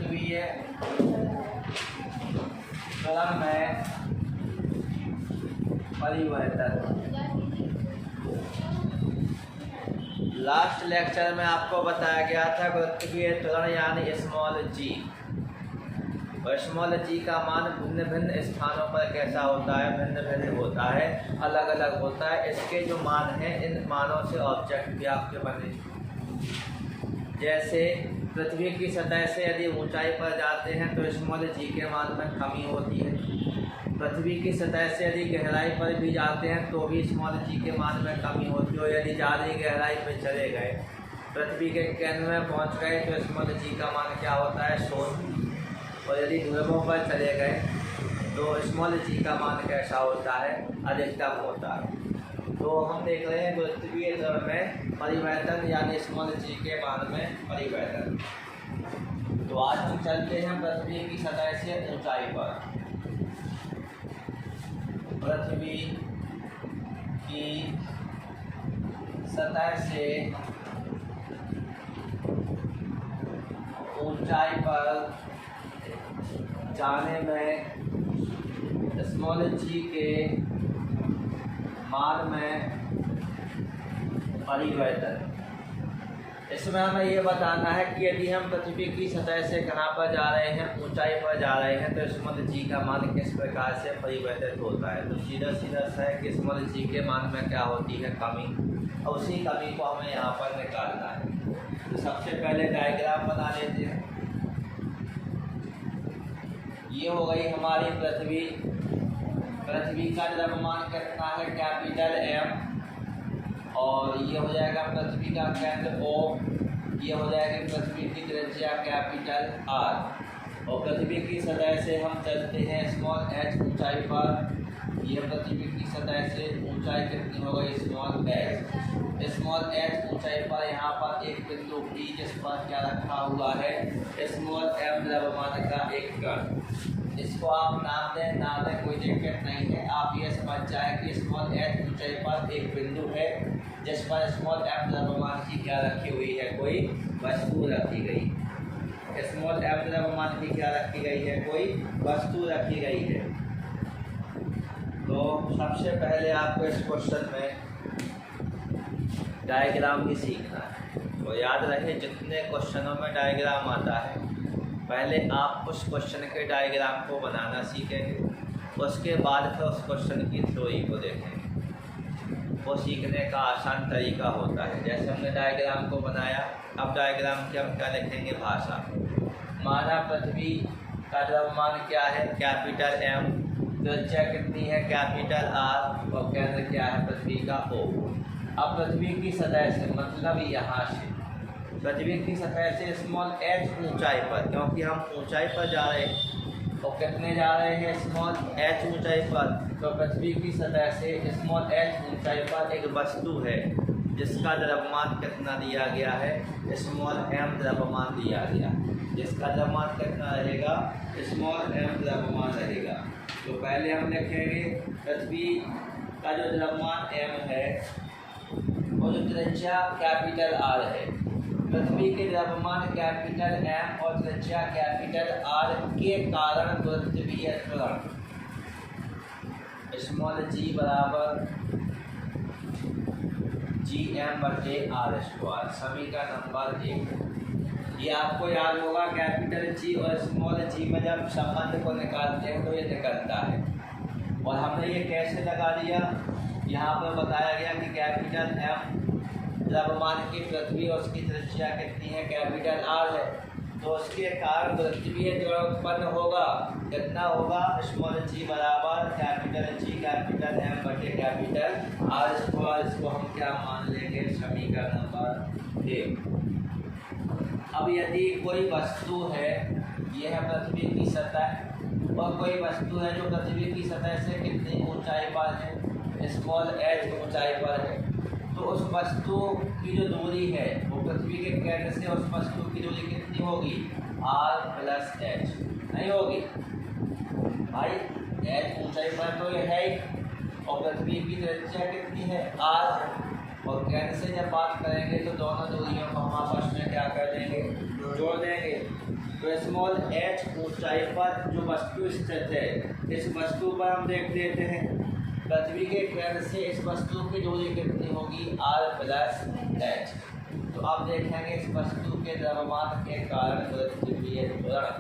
पृथ्वीय त्वरण में परिवर्तन। लास्ट लेक्चर में आपको बताया गया था पृथ्वीय त्वरण यानी स्मॉल जी, और स्मॉल जी का मान भिन्न भिन्न स्थानों पर कैसा होता है, भिन्न भिन्न होता है, अलग अलग होता है। इसके जो मान हैं इन मानों से ऑब्जेक्ट भी आपके बने। जैसे पृथ्वी की सतह से यदि ऊंचाई पर जाते हैं तो स्मॉल जी के मान में कमी होती है। पृथ्वी की सतह से यदि गहराई पर भी जाते हैं तो भी स्मॉल जी के मान में कमी होती है। और यदि ज़्यादा गहराई पर चले गए, पृथ्वी के केंद्र में पहुंच गए तो स्मॉल जी का मान क्या होता है, 100। और यदि ध्रुवों पर चले गए तो स्मॉल जी का मान कैसा होता है, अधिकतम होता है। तो हम देख रहे हैं पृथ्वी त्वरण में परिवर्तन यानी स्मॉल जी के मान में परिवर्तन। तो आज हम चलते हैं पृथ्वी की सतह से ऊंचाई पर। पृथ्वी की सतह से ऊंचाई पर जाने में स्मॉल जी के मान में परिवर्तन। इसमें हमें ये बताना है कि यदि हम पृथ्वी की सतह से कहाँ पर जा रहे हैं, ऊंचाई पर जा रहे हैं, तो स्मॉल जी का मान किस प्रकार से परिवर्तित होता है। तो सीधा सीधा सा है कि स्मॉल जी के मान में क्या होती है, कमी, और उसी कमी को हमें यहाँ पर निकालना है। तो सबसे पहले डायग्राम बना लेते हैं। ये हो गई हमारी पृथ्वी। पृथ्वी का द्रव्यमान कितना है, कैपिटल M, और ये हो जाएगा पृथ्वी का केंद्र O, ये हो जाएगी पृथ्वी की त्रिज्या कैपिटल R। और पृथ्वी की सतह से हम चलते हैं स्मॉल h ऊंचाई पर। ये पृथ्वी की सतह से ऊंचाई कितनी हो गई, स्मॉल h। स्मॉल h ऊंचाई पर यहाँ पर एक बिंदु P जिस पर क्या रखा हुआ है, स्मॉल m द्रव्यमान का एक कण। इसको आप नाम दें ना दें कोई दिक्कत नहीं है। आप ये समझ जाए कि स्मॉल h ऊंचाई पर एक बिंदु है जिस पर स्मॉल m द्रव्यमान की क्या रखी हुई है, कोई वस्तु रखी गई। स्मॉल m द्रव्यमान की क्या रखी गई है, कोई वस्तु रखी गई है। तो सबसे पहले आपको इस क्वेश्चन में डायग्राम भी सीखना है। तो याद रहे जितने क्वेश्चनों में डायग्राम आता है पहले आप उस क्वेश्चन के डायग्राम को बनाना सीखेंगे, उसके बाद फिर उस क्वेश्चन की थ्योरी को देखेंगे। वो सीखने का आसान तरीका होता है। जैसे हमने डायग्राम को बनाया, अब डायग्राम की हम क्या लिखेंगे, भाषा। माना पृथ्वी का द्रव्यमान क्या है, कैपिटल M, त्रिज्या कितनी है, कैपिटल R, और केंद्र क्या है पृथ्वी का O। अब पृथ्वी की सतह से मतलब यहाँ से पृथ्वी की सतह से स्मॉल h ऊंचाई पर, क्योंकि हम ऊंचाई पर जा रहे हैं, तो कितने जा रहे हैं, स्मॉल h ऊंचाई पर। तो पृथ्वी की सतह से स्मॉल h ऊंचाई पर एक वस्तु है जिसका द्रव्यमान कितना दिया गया है, स्मॉल m द्रव्यमान दिया गया। जिसका द्रव्यमान कितना रहेगा, स्मॉल m द्रव्यमान रहेगा। तो पहले हम लिखेंगे पृथ्वी का जो द्रव्यमान m है और जो त्रिज्या कैपिटल R है। पृथ्वी के द्रव्यमान कैपिटल M और त्रिज्या कैपिटल R के कारण पृथ्वीय त्वरण स्मॉल g बराबर Gm/r²। समीकरण नंबर 1। ये आपको याद होगा, कैपिटल G और स्मॉल g में जब संबंध को निकालते हैं तो ये निकलता है। और हमने ये कैसे लगा दिया, यहाँ पर बताया गया कि कैपिटल M द्रव्यमान की पृथ्वी और उसकी त्रिज्या कितनी है, कैपिटल R है, तो उसके कारण पृथ्वीय त्वरण उत्पन्न होगा। कितना होगा, स्मॉल g बराबर कैपिटल G कैपिटल M बटे कैपिटल R²। इसको हम क्या मान लेंगे, समीकरण नंबर 1। अब यदि कोई वस्तु है, यह है पृथ्वी की सतह, और कोई वस्तु है जो पृथ्वी की सतह से कितनी ऊंचाई पर है, स्मॉल h ऊंचाई पर है, तो उस वस्तु की जो दूरी है वो पृथ्वी के केंद्र से उस वस्तु की दूरी कितनी होगी, r+h। नहीं होगी भाई, h ऊंचाई पर तो ये है ही, और पृथ्वी की त्रिज्या कितनी है, r। और केंद्र से जब बात करेंगे तो दोनों दूरियों को हम आपस में क्या कर देंगे, जोड़ देंगे। तो स्मॉल h ऊंचाई पर जो वस्तु स्थित है, इस वस्तु पर हम देख लेते हैं पृथ्वी के केंद्र से इस वस्तु की दूरी कितनी होगी, r प्लस h। तो अब देखेंगे इस वस्तु के द्रव्यमान के कारण गुरुत्वीय त्वरण,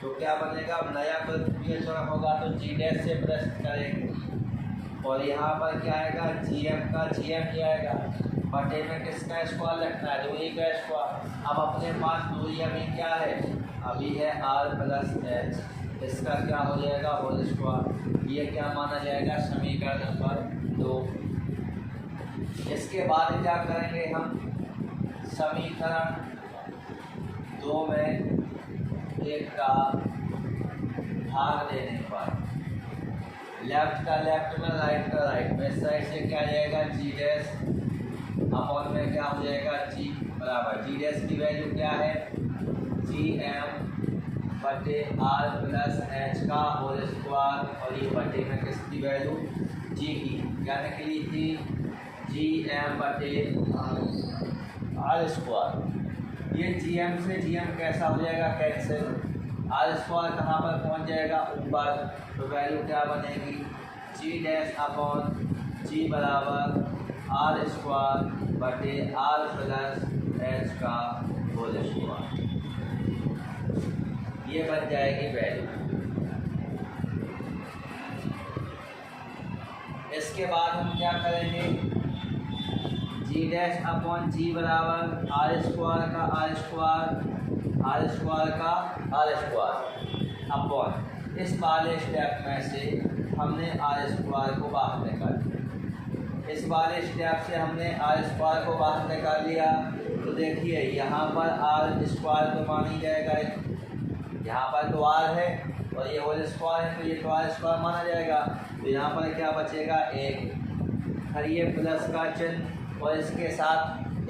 तो क्या बनेगा, नया गुरुत्वीय त्वरण होगा तो g डैश से प्रश्न करेंगे और यहाँ पर क्या आएगा, gm का gm ही आएगा, बटे में किसका स्क्वायर रखना है, दूरी का स्क्वायर। अब अपने पास दूरी अभी क्या है, अभी है r प्लस h, इसका क्या हो जाएगा होल स्क्वायर, ये क्या माना जाएगा समीकरण नंबर 2। इसके बाद क्या करेंगे हम, समीकरण 2 में 1 का भाग देने पर लेफ्ट का लेफ्ट में राइट का राइट में, साइड से क्या जाएगा जी डैश अपॉन में क्या हो जाएगा जी बराबर, जी डैश की वैल्यू क्या है जी एम बटे आर प्लस एच का होल स्क्वायर, और ये बटे में किसकी वैल्यू जी की क्या निकली थी, जी एम बटे आर स्क्वायर। ये जी एम से जी एम कैसा हो जाएगा कैंसिल, आर स्क्वायर कहाँ पर पहुँच जाएगा ऊपर, तो वैल्यू क्या बनेगी जी डैश अपॉन जी बराबर आर स्क्वायर बटे आर प्लस एच का होल स्क्वायर, ये बन जाएगी वैल्यू। इसके बाद हम क्या करेंगे, जी डैश अपॉन जी बराबर आर स्क्वायर का आर स्क्वायर, आर स्क्वायर का आर स्क्वायर अपॉन इस वाले स्टेप में से हमने आर स्क्वायर को बाहर निकाल दिया, इस वाले स्टेप से हमने आर स्क्वायर को बाहर निकाल लिया, तो देखिए यहाँ पर आर स्क्वायर तो मान ही जाएगा, यहाँ पर तो r है और ये होल स्क्वायर है तो ये तो r स्क्वायर माना जाएगा, तो यहाँ पर क्या बचेगा 1, फिर ये प्लस का चिन्ह और इसके साथ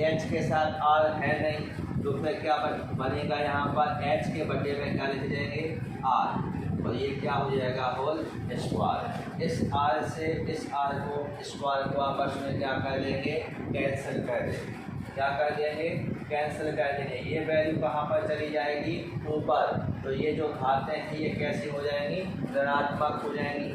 h के साथ r है नहीं, तो फिर क्या बनेगा यहाँ पर h के बटे में क्या लिख देंगे r, और ये क्या हो जाएगा होल स्क्वायर। इस r से इस r को स्क्वायर को आपस में क्या कर देंगे कैंसिल कर देंगे, क्या कर देंगे कैंसिल कर देंगे, ये वैल्यू कहाँ पर चली जाएगी ऊपर, तो ये जो घातें हैं ये कैसी हो जाएंगी ऋणात्मक हो जाएंगी,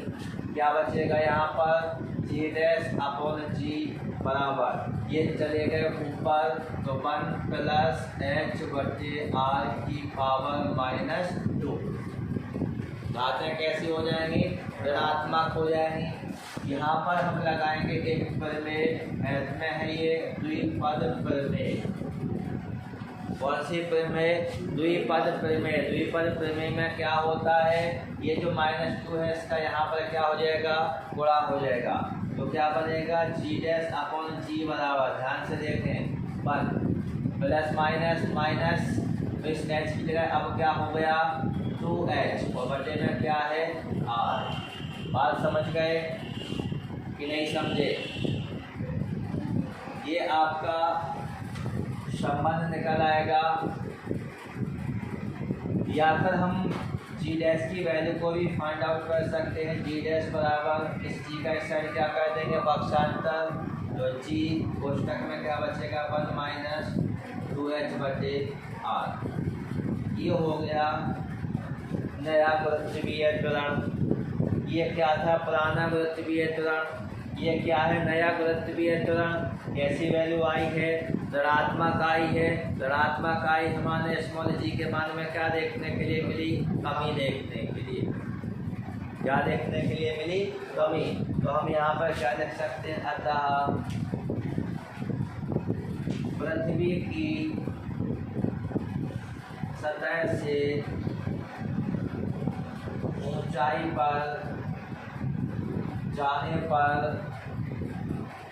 क्या बचेगा यहाँ पर जी डैश अपॉन जी बराबर, ये चले गए ऊपर तो 1 प्लस एच बटे आर की पावर -2, घातें कैसी हो जाएंगी ऋणात्मक हो जाएंगी। यहाँ पर हम लगाएंगे एक प्रमेय, में है ये द्विपद प्रमेय, कौन सी प्रमेय द्विपद प्रमेय, द्विपद प्रमेय में क्या होता है, ये जो -2 है इसका यहाँ पर क्या हो जाएगा गुणा हो जाएगा, तो क्या बनेगा जी डैश अपॉन जी बराबर, ध्यान से देखें 1 प्लस माइनस माइनस, तो इस एच की जगह अब क्या हो गया 2h और बटे में क्या है r। बात समझ गए कि नहीं समझे, ये आपका संबंध निकल आएगा, या फिर हम जी डैश की वैल्यू को भी फाइंड आउट कर सकते हैं, जी डैश बराबर इस जी का इस साइड क्या कर देंगे पक्षांतर, तो जी कोष्टक में क्या बचेगा 1 - 2h बटे r। ये हो गया नया गुरुत्वीय त्वरण, ये क्या था पुराना गुरुत्वीय त्वरण, ये क्या है नया गुरुत्वीय त्वरण, कैसी वैल्यू आई है ऋणात्मक आई है, ऋणात्मक आई हमारे स्मॉल जी के मान में क्या देखने के लिए मिली कमी देखने के लिए, क्या देखने के लिए मिली कमी, तो हम यहाँ पर क्या लिख सकते हैं अतः पृथ्वी की सतह से ऊंचाई पर जाने पर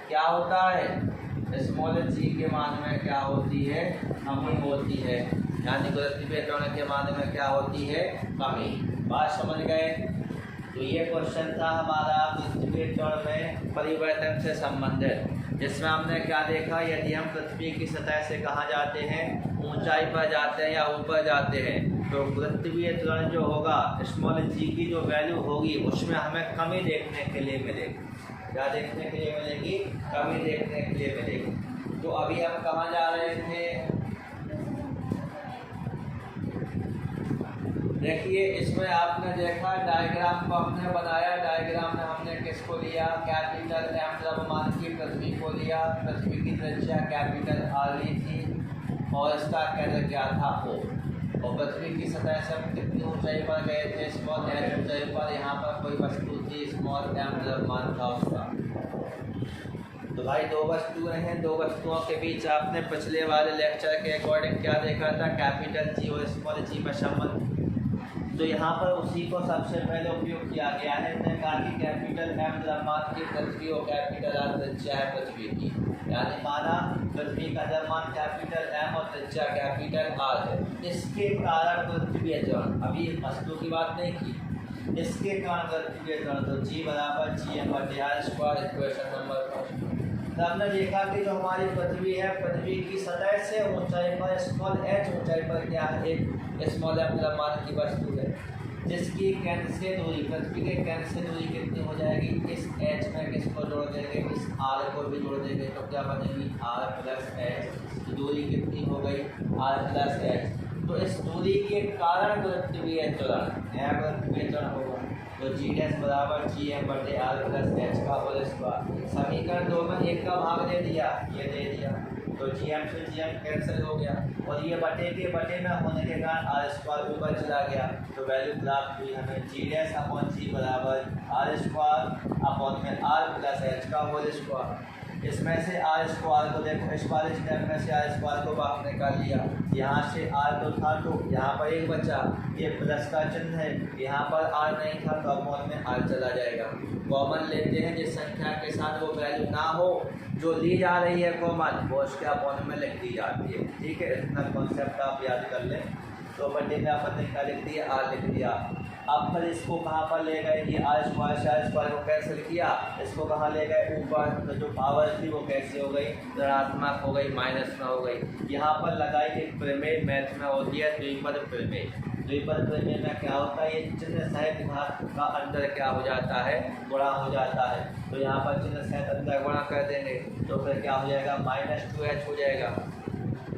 क्या होता है स्मॉल जी के मान में क्या होती है कमी होती है, यानी गुरुत्वीय त्वरण के मान में क्या होती है कमी। बात समझ गए, तो ये क्वेश्चन था हमारा गुरुत्वीय त्वरण में परिवर्तन से संबंधित, जिसमें हमने क्या देखा, यदि हम पृथ्वी की सतह से कहाँ जाते हैं ऊंचाई पर जाते हैं या ऊपर जाते हैं, तो गुरुत्वीय त्वरण जो होगा स्मॉल जी की जो वैल्यू होगी उसमें हमें कमी देखने के लिए मिलेगी, क्या देखने के लिए मिलेगी कमी देखने के लिए मिलेगी। तो अभी हम कहाँ जा रहे थे, देखिए इसमें आपने देखा डायग्राम को हमने बनाया, डायग्राम में हमने किसको लिया, कैपिटल एम द्रव्यमान की पृथ्वी को लिया, पृथ्वी की त्रिज्या कैपिटल आर ली थी और इसका केंद्र क्या था O, और पृथ्वी की सतह से हम कितनी ऊंचाई पर गए थे, स्मॉल एच ऊंचाई पर। यहाँ पर कोई वस्तु थी, स्मॉल एम द्रव्यमान था उसका। तो भाई दो वस्तुएं हैं, दो वस्तुओं के बीच आपने पिछले वाले लेक्चर के अकॉर्डिंग क्या देखा था, कैपिटल जी और स्मॉल जी का संबंध। तो यहाँ पर उसी को सबसे पहले उपयोग किया गया है। इसने कहा कि कैपिटल एम द्रव्यमान की पृथ्वी और कैपिटल आर त्रिज्या है पृथ्वी की, यानी माना पृथ्वी का द्रव्यमान कैपिटल एम और त्रिज्या कैपिटल आर है। इसके कारण पृथ्वी त्वरण, अभी वस्तु की बात नहीं की, इसके कारण पृथ्वी त्वरण, तो जी बराबर जी एम बटे आर स्क्वायर, इक्वेशन नंबर 1। तो हमने देखा कि जो हमारी पृथ्वी है, पृथ्वी की सतह से ऊंचाई पर स्मॉल एच ऊंचाई पर क्या है, एक स्मॉल एम द्रव्यमान की वस्तु है, जिसकी केंद्र से दूरी, पृथ्वी के केंद्र से दूरी कितनी हो जाएगी, इस एच में किसको जोड़ देंगे, इस आर को भी जोड़ देंगे, तो क्या बनेगी आर प्लस एच। दूरी कितनी हो गई आर प्लस एच। तो इस दूरी के कारण पृथ्वी त्वरण होगा, तो जी डैश बराबर जी एम बटे आर प्लस एच का होल स्क्वायर। समीकरण 2 में 1 का भाग दे दिया, ये दे दिया, तो जी एम से जी एम कैंसिल हो गया, और ये बटे के बटे में होने के कारण आर स्क्वायर ऊपर चला गया, तो वैल्यू प्राप्त हुई हमें जी डैश अपॉन जी बराबर आर स्क्वायर अपॉन में आर प्लस एच का होल स्क्वायर। इसमें से आर स्क्वायर को देखो, इस वाले स्टेप में से आर स्क्वायर को बाहर निकाल लिया, यहाँ से आर तो था, तो यहाँ पर एक बचा, ये प्लस का चिन्ह है, यहाँ पर आर नहीं था तो अपॉन में आर चला जाएगा। कॉमन लेते हैं जिस संख्या के साथ वो वैल्यू ना हो, जो ली जा रही है कॉमन, वो उसके अपॉन में लिख दी जाती है। ठीक है, इतना कॉन्सेप्ट आप याद कर लें। तो बटे में आपने क्या लिख दिया, आर लिख दिया। अब फिर इसको कहाँ पर ले गए, ये आर स्क्वायर से आर स्क्वायर को कैंसिल किया, इसको कहाँ ले गए ऊपर, तो जो पावर थी वो कैसे हो गई, ऋणात्मक हो गई, माइनस में हो गई। यहाँ पर लगाई एक प्रमेय, मैथ में होती है द्विपद प्रमेय। द्विपद प्रमेय में क्या होता है, ये चिन्ह सहित घात का अंतर क्या हो जाता है, गुणा हो जाता है। तो यहाँ पर चिन्ह सहित अंतर गुणा कर देंगे, तो फिर क्या हो जाएगा, -2h हो जाएगा,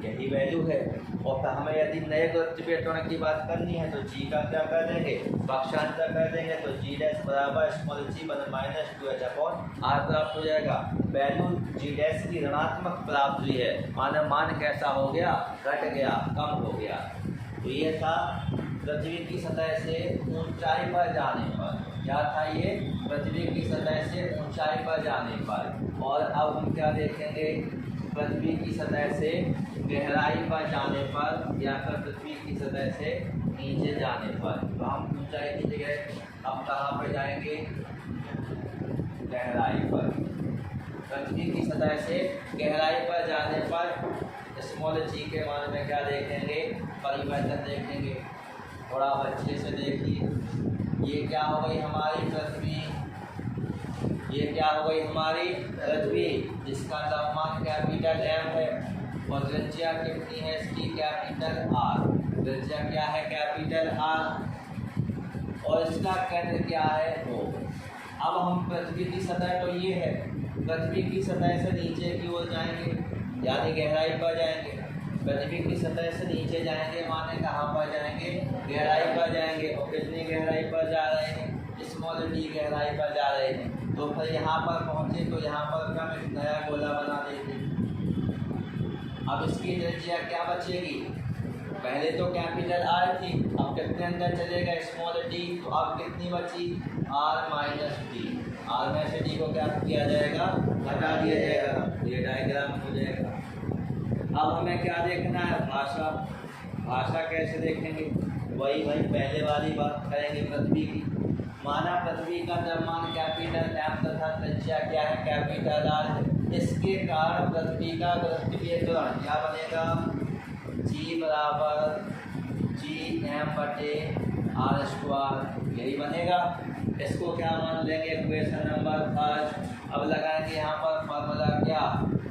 यही वैल्यू है। और फिर हमें यदि नए पृथ्वी त्वरण की बात करनी है, तो जी का क्या कर देंगे, पक्षांतर कर देंगे, तो जी डैश बराबर स्मॉल जी बन -2h अपॉन आर प्राप्त हो जाएगा। वैल्यू जी डैश की ऋणात्मक प्राप्त हुई है, माना मान कैसा हो गया, घट गया, कम हो गया। तो ये था पृथ्वी की सतह से ऊंचाई पर जाने पर, क्या था ये, पृथ्वी की सतह से ऊंचाई पर जाने पर। और अब हम क्या देखेंगे, पृथ्वी की सतह से गहराई पर जाने पर, या फिर पृथ्वी की सतह से नीचे जाने पर। तो हम ऊंचाई की जगह अब कहाँ पर जाएंगे, गहराई पर। पृथ्वी की सतह से गहराई पर जाने पर स्मॉल जी के मान में क्या देखेंगे, परिवर्तन देखेंगे। थोड़ा अच्छे से देखिए, ये क्या हो गई हमारी पृथ्वी, ये क्या हो गई हमारी पृथ्वी, जिसका तापमान कैपिटल एम है, और त्रिज्या कितनी है इसकी, कैपिटल आर। त्रिज्या क्या है, कैपिटल आर, और इसका केंद्र क्या है, O। अब हम पृथ्वी की सतह, तो ये है, पृथ्वी की सतह से नीचे की ओर जाएंगे, यानी गहराई पर जाएंगे। पृथ्वी की सतह से नीचे जाएंगे, माने कहाँ पर जाएंगे, गहराई पर जाएंगे। और कितनी गहराई पर जा रहे हैं, स्मॉल डी गहराई पर जा रहे हैं। तो फिर यहाँ पर पहुँचे, तो यहाँ पर हम एक नया गोला बना देंगे। अब इसकी त्रिज्या क्या बचेगी, पहले तो कैपिटल आर थी, अब कितने अंदर चलेगा, स्मॉल डी, तो अब कितनी बची, आर माइनस डी। आर में से डी को क्या किया जाएगा, हटा दिया जाएगा, ये डायग्राम हो जाएगा। अब हमें क्या देखना है, भाषा। भाषा कैसे देखेंगे, वही भाई पहले वाली बात करेंगे पृथ्वी की। माना पृथ्वी का द्रव्यमान कैपिटल एम तथा त्रिज्या क्या है, कैपिटल आर है। इसके कारण पृथ्वी का गुरुत्वीय त्वरण क्या बनेगा, जी बराबर जी एम बटे आर स्क्वायर, यही बनेगा। इसको क्या मान लेंगे, इक्वेशन नंबर 1। अब लगाएंगे यहाँ पर फॉर्मूला क्या,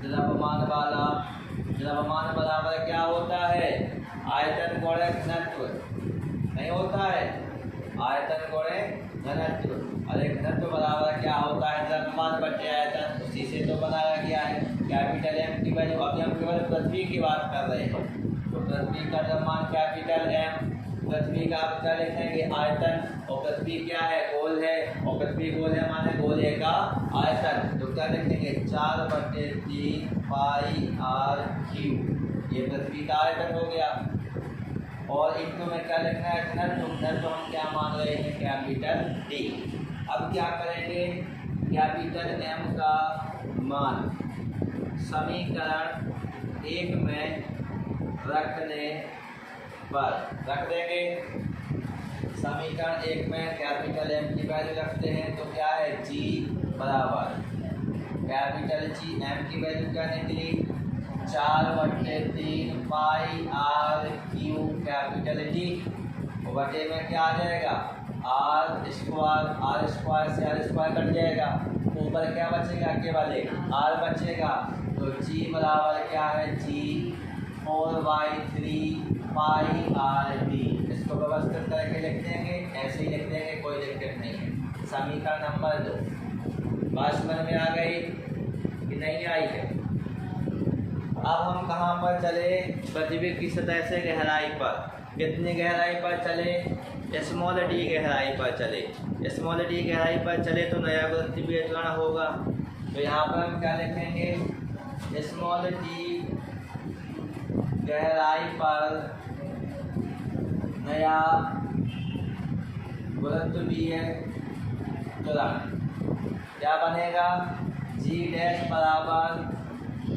द्रव्यमान वाला। द्रव्यमान बराबर क्या होता है, आयतन गुणे घनत्व, नहीं होता है, आयतन गुणे घनत्व। अरे घनत्व बराबर क्या होता है, द्रव्यमान बटे आयतन, उसी से तो बनाया गया है। कैपिटल एम की वैल्यू, अभी हम केवल पृथ्वी की बात कर रहे हैं, तो पृथ्वी का द्रव्यमान कैपिटल एम, पृथ्वी का आप क्या लिखेंगे आयतन, और पृथ्वी क्या है गोल है, और पृथ्वी गोल है माने गोले का आयतन, तो क्या लिखेंगे 4/3 पाई आर क्यू, ये पृथ्वी का आयतन हो गया। और इनको में क्या लिखना है घनत्व तो हम क्या मान रहे हैं कैपिटल डी। अब क्या करेंगे कैपिटल एम का मान समीकरण 1 में रखने पर रख देंगे। समीकरण 1 में कैपिटल एम की वैल्यू रखते हैं तो क्या है जी बराबर कैपिटल जी एम की वैल्यू क्या निकली 4/3 pi are Q capital D, और बटे में क्या आ जाएगा आर स्क्वायर से आर स्क्वायर कट जाएगा, ऊपर क्या बचेगा केवल आर बचेगा, तो जी बराबर क्या है जी 4/3 पाई आर डी। इसको व्यवस्थित करके लिख देंगे, ऐसे ही लिख देंगे, कोई दिक्कत नहीं है। समीकरण नंबर 2 बात समझ में आ गई कि नहीं आई है। अब हम कहाँ पर चले पृथ्वी की सतह से गहराई पर, कितनी गहराई पर चले स्मॉल डी गहराई पर चले। स्मॉल डी गहराई पर चले तो नया पृथ्वी अवतरण होगा, तो यहाँ पर हम क्या लिखेंगे स्मॉल डी गहराई पर नया पृथ्वी अवतरण क्या बनेगा जी डैश बराबर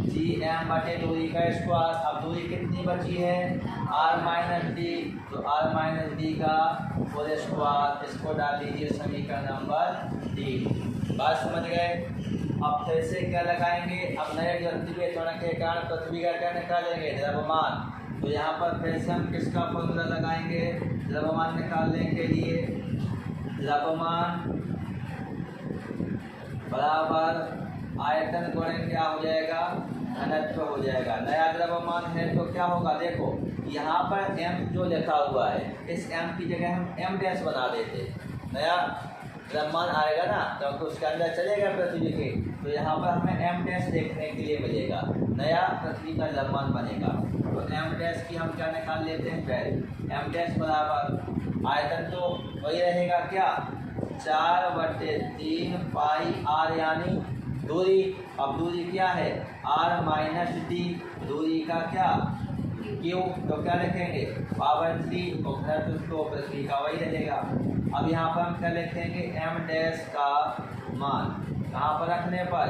जी एम बटे दूरी का स्क्वायर। अब दूरी कितनी बची है आर माइनस डी, तो आर माइनस डी का होल स्क्वायर, इसको डाल दीजिए समीकरण नंबर डी। बात समझ गए। अब फिर से क्या लगाएंगे, अब नए पृथ्वी अवतरण के कारण पृथ्वी का क्या निकालेंगे द्रव्यमान, तो यहाँ पर फिर से हम किसका फॉर्मूला लगाएंगे द्रव्यमान निकालने के लिए, द्रव्यमान बराबर आयतन गुणे क्या हो जाएगा घनत्व हो जाएगा। नया द्रव्यमान है तो क्या होगा देखो यहाँ पर m जो लिखा हुआ है इस m की जगह हम m डैश बना देते, नया द्रव्यमान आएगा ना तो उसके अंदर चलेगा पृथ्वी के, तो यहाँ पर हमें m डैश देखने के लिए मिलेगा, नया पृथ्वी का द्रव्यमान बनेगा। तो m डैश की हम क्या निकाल लेते हैं पहले m डैश बराबर आयतन तो वही रहेगा क्या 4/3 पाई आर यानी दूरी, अब दूरी क्या है आर माइनस डी, दूरी का क्या क्यू, तो क्या लिखेंगे पावर 3 और घनत्व तो पृथ्वी का वही रहेगा। अब यहाँ पर हम क्या लिखेंगे एम डैश का मान कहाँ पर रखने पर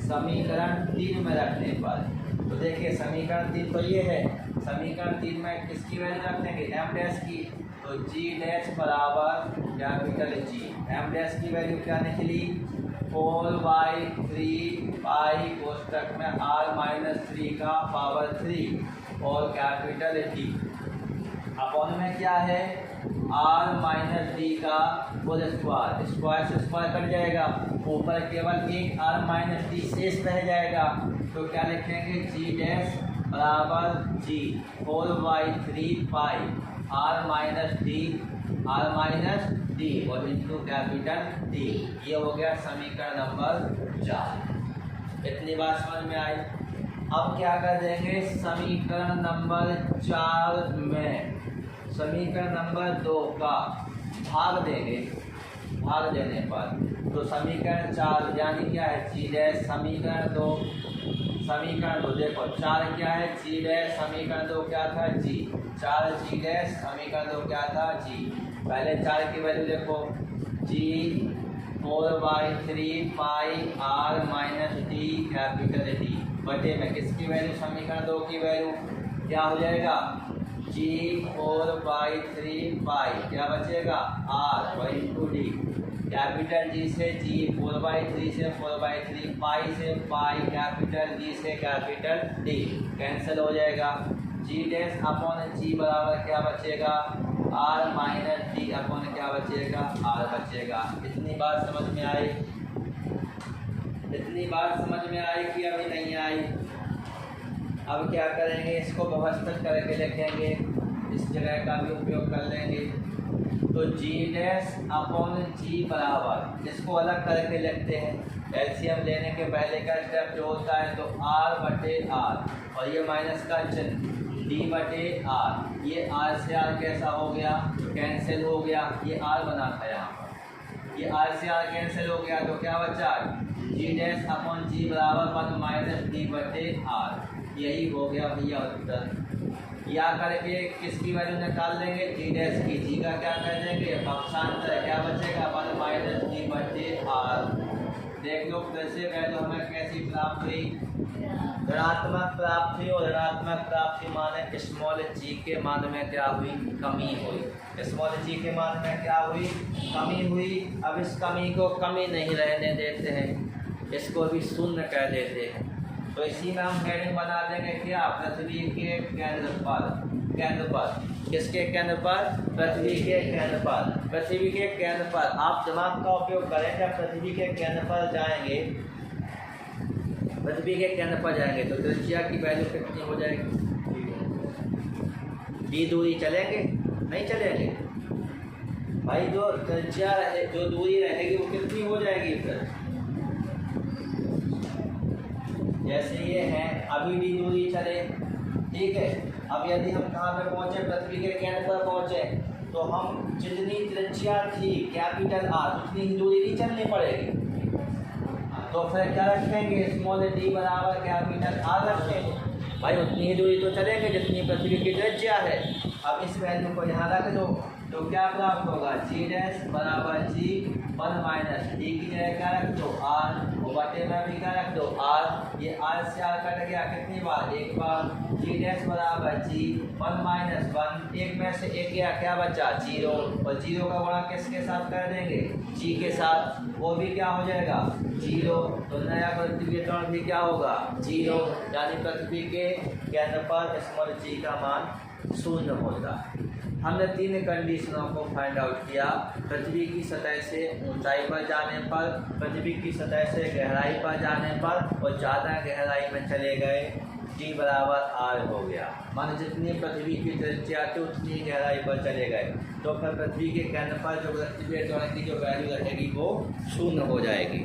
समीकरण 3 में रखने पर, तो देखिए समीकरण 3 तो ये है, समीकरण 3 में किसकी वैल्यू रख देंगे एम डैश की, तो जी डैश बराबर कैपिटल जी, एम डैश की वैल्यू क्या निकली 4/3 पाई कोष्टक में आर माइनस 3 का पावर 3 और कैपिटल डी अपॉन में क्या है आर माइनस डी का होल स्क्वायर, स्क्वायर से स्क्वायर कट जाएगा, ऊपर केवल एक आर माइनस डी शेष रह जाएगा, तो क्या लिखेंगे जी डैश बराबर जी 4/3 पाई आर माइनस डी और इंटू कैपिटल डी। ये हो गया समीकरण नंबर 4। इतनी बात समझ में आई। अब क्या कर देंगे समीकरण नंबर 4 में समीकरण नंबर 2 का भाग देंगे, भाग देने पर तो समीकरण 4 यानी क्या है जी डैश समीकरण 2 देखो 4 क्या है जी डैश समीकरण 2 क्या था जी 4 जी डैश समीकरण 2 क्या था जी, पहले 4 की वैल्यू देखो g 4/3 pi R minus D capital D बटे में किसकी वैल्यू समीकरण 2 की वैल्यू क्या हो जाएगा जी 4/3 पाई क्या बचेगा आर और इंटू डी, कैपिटल जी से जी 4/3 से 4/3 पाई से पाई कैपिटल जी से कैपिटल डी कैंसिल हो जाएगा, जी डैश अपॉन जी बराबर क्या बचेगा आर माइनस डी अपॉन क्या बचेगा आर बचेगा। इतनी बात समझ में आई, इतनी बात समझ में आई कि अभी नहीं आई। अब क्या करेंगे इसको व्यवस्थित करके लिखेंगे, इस जगह का भी उपयोग कर लेंगे, तो जी डैश अपॉन जी बराबर इसको अलग करके लिखते हैं, एलसीएम लेने के पहले का स्टेप जो होता है तो आर बटे आर और ये माइनस का चिन्ह d/r। ये r से r कैसा हो गया, कैंसिल हो गया, ये r बना था यहाँ पर, ये r से r कैंसिल हो गया तो क्या बचा, g' बराबर 1 - d/r। यही हो गया भैया उत्तर। या करके किसकी वैल्यू निकाल लेंगे, g' की, g का क्या कर देंगे पक्षांतर, क्या बचेगा 1 - d/r। देख लो फिर से वैल्यू हमें कैसी प्राप्त हुई, ऋणात्मक प्राप्त हुई। और ऋणात्मक प्राप्ति माने स्मॉल जी के मान में क्या हुई, कमी हुई। स्मॉल जी के मान में क्या हुई, कमी हुई। अब इस कमी को कमी नहीं रहने देते हैं, इसको भी शून्य कह देते हैं। तो इसी में हम हेडिंग बना देंगे क्या, पृथ्वी के केंद्र पर। किसके केंद्र पर, पृथ्वी के केंद्र पर। पृथ्वी के केंद्र पर आप दिमाग का उपयोग करें, जब पृथ्वी के केंद्र पर जाएंगे, पृथ्वी के केंद्र पर जाएंगे तो त्रिज्या की वैल्यू कितनी हो जाएगी, d दूरी चलेंगे, नहीं चलेंगे भाई। जो त्रिज्या जो दूरी रहेगी वो कितनी हो जाएगी फिर, जैसे ये है अभी d दूरी चले, ठीक है। अब यदि हम कहाँ पे पहुँचे, पृथ्वी के केंद्र पर पहुँचे, तो हम जितनी त्रिज्या थी कैपिटल R उतनी ही दूरी नहीं चलनी पड़ेगी। तो फिर क्या रखेंगे, स्मॉल d बराबर कैपिटल R रखेंगे भाई, उतनी ही दूरी तो चलेंगे जितनी पृथ्वी की त्रिज्या है। अब इस वैल्यू को यहाँ रख दो तो क्या प्राप्त होगा, g' बराबर g 1 - d की जगह क्या रख दो r, और बटे में भी क्या रख दो r। ये r से r कट गया कितनी बार, एक बार। g' बराबर g 1 - 1, एक में से एक गया, क्या बचा 0, और 0 का गुणा किसके साथ कर देंगे, g के साथ, वो भी क्या हो जाएगा 0। तो नया पृथ्वीकरण भी क्या होगा 0, यानी पृथ्वी के केंद्र पर स्मॉल g का मान शून्य होता है। हमने 3 कंडीशनों को फाइंड आउट किया, पृथ्वी की सतह से ऊंचाई पर जाने पर, पृथ्वी की सतह से गहराई पर जाने पर, और ज़्यादा गहराई में चले गए d बराबर r हो गया। माने जितनी पृथ्वी की त्रिज्या थी उतनी गहराई पर चले गए, तो फिर पृथ्वी के केंद्र पर जो पृथ्वी की जो वैल्यू रहेगी वो शून्य हो जाएगी।